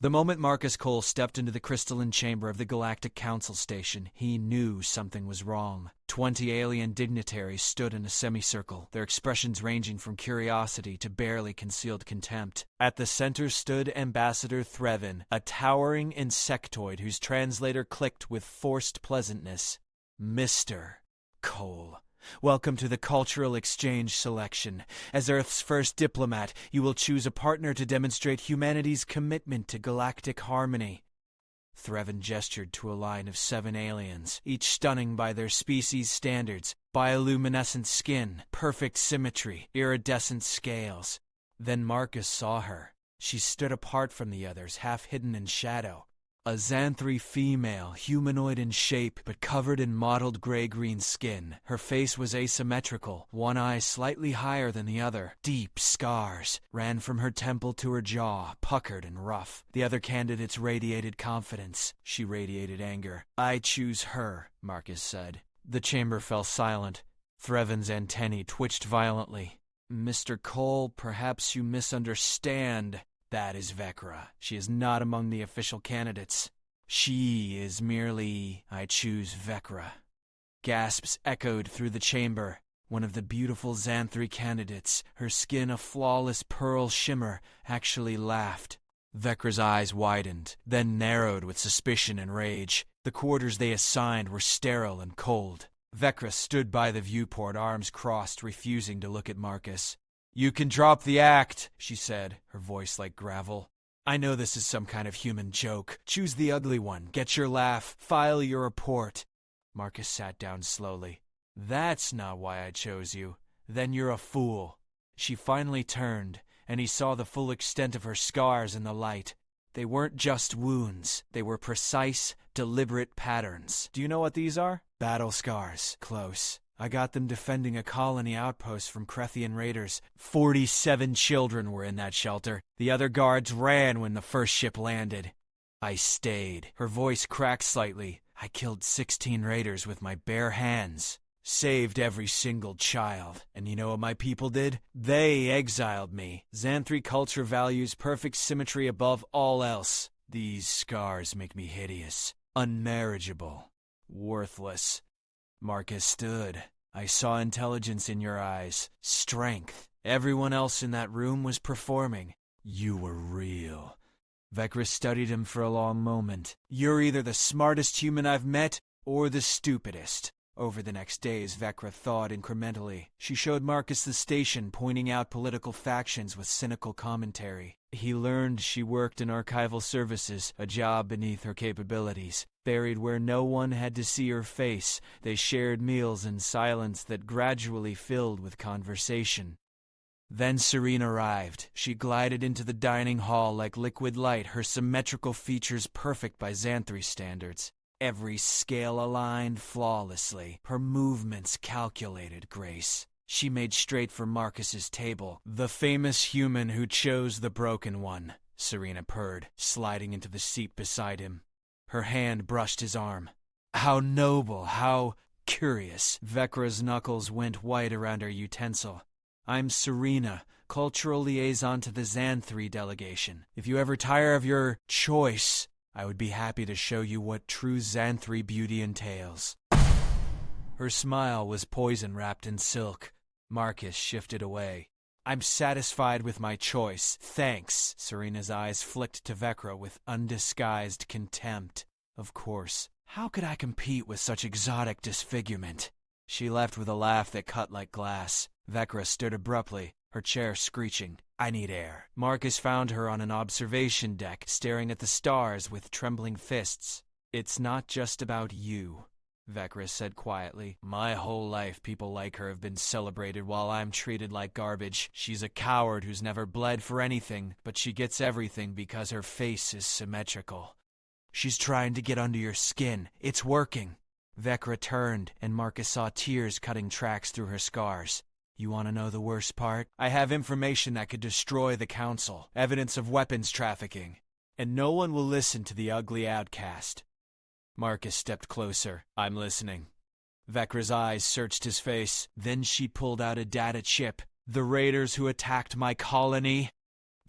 The moment Marcus Cole stepped into the crystalline chamber of the Galactic Council station, he knew something was wrong. 20 alien dignitaries stood in a semicircle, their expressions ranging from curiosity to barely concealed contempt. At the center stood Ambassador Threvin, a towering insectoid whose translator clicked with forced pleasantness. Mr. Cole, welcome to the Cultural Exchange Selection. As Earth's first diplomat, you will choose a partner to demonstrate humanity's commitment to galactic harmony. Threvin gestured to a line of 7 aliens, each stunning by their species' standards: bioluminescent skin, perfect symmetry, iridescent scales. Then Marcus saw her. She stood apart from the others, half hidden in shadow. A Zanthri female, humanoid in shape, but covered in mottled gray-green skin. Her face was asymmetrical, one eye slightly higher than the other. Deep scars ran from her temple to her jaw, puckered and rough. The other candidates radiated confidence. She radiated anger. "I choose her," Marcus said. The chamber fell silent. Threvin's antennae twitched violently. "Mr. Cole, perhaps you misunderstand. That is Vekra. She is not among the official candidates. She is merely... I choose Vekra." Gasps echoed through the chamber. One of the beautiful Zanthri candidates, her skin a flawless pearl shimmer, actually laughed. Vekra's eyes widened, then narrowed with suspicion and rage. The quarters they assigned were sterile and cold. Vekra stood by the viewport, arms crossed, refusing to look at Marcus. "You can drop the act," she said, her voice like gravel. "I know this is some kind of human joke. Choose the ugly one, get your laugh, file your report." Marcus sat down slowly. "That's not why I chose you. Then you're a fool." She finally turned, and he saw the full extent of her scars in the light. They weren't just wounds. They were precise, deliberate patterns. Do you know what these are? Battle scars. Close. I got them defending a colony outpost from Krethian raiders. 47 children were in that shelter. The other guards ran when the first ship landed. I stayed. Her voice cracked slightly. I killed 16 raiders with my bare hands. Saved every single child. And you know what my people did? They exiled me. Zanthri culture values perfect symmetry above all else. These scars make me hideous, unmarriageable, worthless. Marcus stood. I saw intelligence in your eyes, strength. Everyone else in that room was performing. You were real. Vekra studied him for a long moment. You're either the smartest human I've met, or the stupidest. Over the next days, Vekra thawed incrementally. She showed Marcus the station, pointing out political factions with cynical commentary. He learned she worked in archival services, a job beneath her capabilities. Buried where no one had to see her face, they shared meals in silence that gradually filled with conversation. Then Serina arrived. She glided into the dining hall like liquid light, her symmetrical features perfect by Zanthri standards. Every scale aligned flawlessly, her movements calculated grace. She made straight for Marcus's table. "The famous human who chose the broken one," Serina purred, sliding into the seat beside him. Her hand brushed his arm. "How noble, how curious." Vekra's knuckles went white around her utensil. "I'm Serina, cultural liaison to the Zanthri delegation. If you ever tire of your choice, I would be happy to show you what true Zanthri beauty entails." Her smile was poison wrapped in silk. Marcus shifted away. "I'm satisfied with my choice, thanks." Serina's eyes flicked to Vekra with undisguised contempt. "Of course. How could I compete with such exotic disfigurement?" She left with a laugh that cut like glass. Vekra stood abruptly, her chair screeching. "I need air." Marcus found her on an observation deck, staring at the stars with trembling fists. "It's not just about you," Vekra said quietly. "My whole life people like her have been celebrated while I'm treated like garbage. She's a coward who's never bled for anything, but she gets everything because her face is symmetrical. She's trying to get under your skin. It's working." Vekra turned, and Marcus saw tears cutting tracks through her scars. "You want to know the worst part? I have information that could destroy the Council, evidence of weapons trafficking, and no one will listen to the ugly outcast." Marcus stepped closer. "I'm listening." Vekra's eyes searched his face. Then she pulled out a data chip. "The raiders who attacked my colony,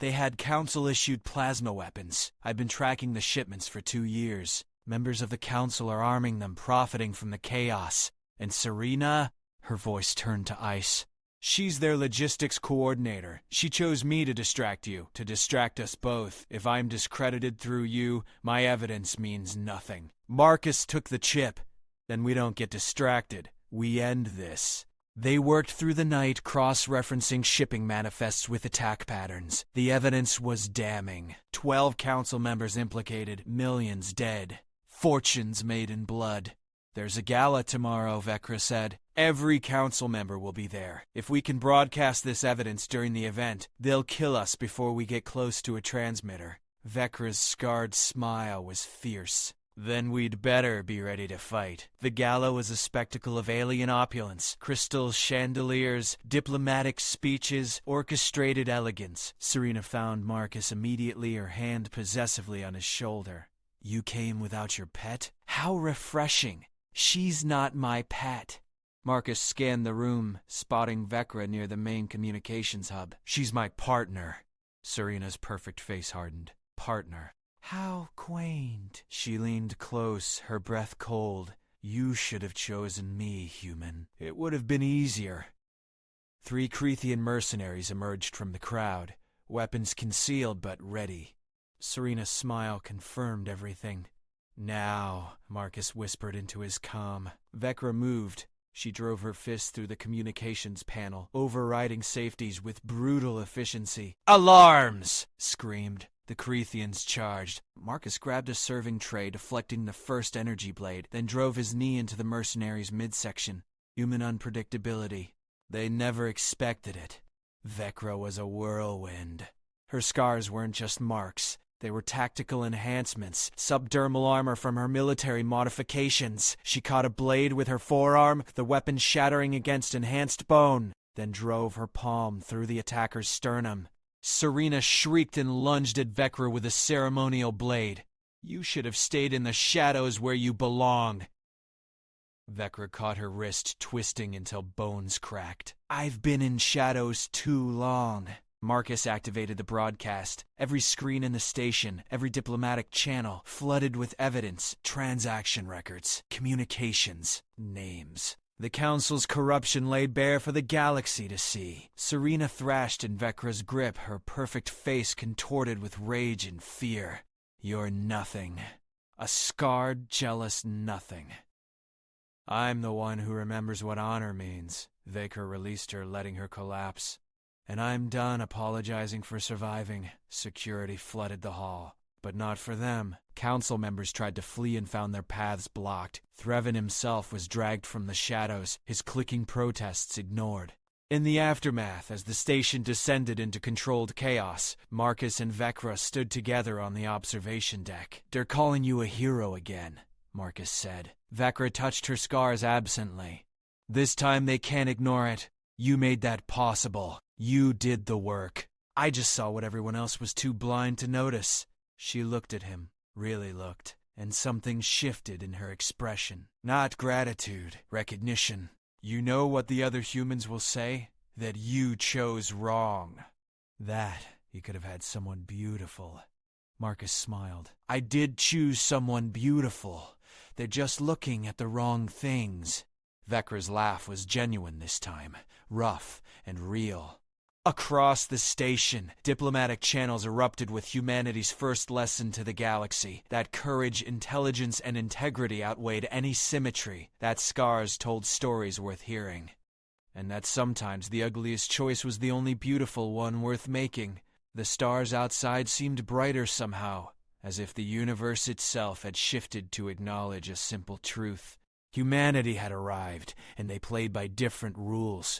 They had Council-issued plasma weapons. I've been tracking the shipments for 2 years. Members of the Council are arming them, profiting from the chaos. And Serina, her voice turned to ice. She's their logistics coordinator. She chose me to distract you, to distract us both. If I'm discredited through you, my evidence means nothing. Marcus took the chip. Then we don't get distracted. We end this. They worked through the night, cross-referencing shipping manifests with attack patterns. The evidence was damning. 12 council members implicated, millions dead. Fortunes made in blood. There's a gala tomorrow, Vekra said. Every council member will be there. If we can broadcast this evidence during the event, they'll kill us before we get close to a transmitter. Vekra's scarred smile was fierce. Then we'd better be ready to fight. The gala was a spectacle of alien opulence, crystal chandeliers, diplomatic speeches, orchestrated elegance. Serina found Marcus immediately, her hand possessively on his shoulder. You came without your pet? How refreshing. She's not my pet. Marcus scanned the room, spotting Vekra near the main communications hub. She's my partner. Serina's perfect face hardened. Partner. How quaint. She leaned close, her breath cold. You should have chosen me, human. It would have been easier. 3 Crethean mercenaries emerged from the crowd, weapons concealed but ready. Serina's smile confirmed everything. Now, Marcus whispered into his comm. Vekra moved. She drove her fist through the communications panel, overriding safeties with brutal efficiency. Alarms! Screamed. The Cretheans charged. Marcus grabbed a serving tray, deflecting the first energy blade, then drove his knee into the mercenaries' midsection. Human unpredictability. They never expected it. Vekra was a whirlwind. Her scars weren't just marks. They were tactical enhancements, subdermal armor from her military modifications. She caught a blade with her forearm, the weapon shattering against enhanced bone, then drove her palm through the attacker's sternum. Serina shrieked and lunged at Vekra with a ceremonial blade. You should have stayed in the shadows where you belong. Vekra caught her wrist, twisting until bones cracked. I've been in shadows too long. Marcus activated the broadcast. Every screen in the station, every diplomatic channel, flooded with evidence, transaction records, communications, names. The Council's corruption laid bare for the galaxy to see. Serina thrashed in Vekra's grip, her perfect face contorted with rage and fear. You're nothing. A scarred, jealous nothing. I'm the one who remembers what honor means. Vekra released her, letting her collapse. And I'm done apologizing for surviving. Security flooded the hall. But not for them. Council members tried to flee and found their paths blocked. Threvin himself was dragged from the shadows, his clicking protests ignored. In the aftermath, as the station descended into controlled chaos, Marcus and Vekra stood together on the observation deck. They're calling you a hero again, Marcus said. Vekra touched her scars absently. This time they can't ignore it. You made that possible. You did the work. I just saw what everyone else was too blind to notice. She looked at him, really looked, and something shifted in her expression. Not gratitude, recognition. You know what the other humans will say? That you chose wrong. That you could have had someone beautiful. Marcus smiled. I did choose someone beautiful. They're just looking at the wrong things. Vekra's laugh was genuine this time, rough and real. Across the station, diplomatic channels erupted with humanity's first lesson to the galaxy. That courage, intelligence, and integrity outweighed any symmetry. That scars told stories worth hearing. And that sometimes the ugliest choice was the only beautiful one worth making. The stars outside seemed brighter somehow, as if the universe itself had shifted to acknowledge a simple truth. Humanity had arrived, and they played by different rules.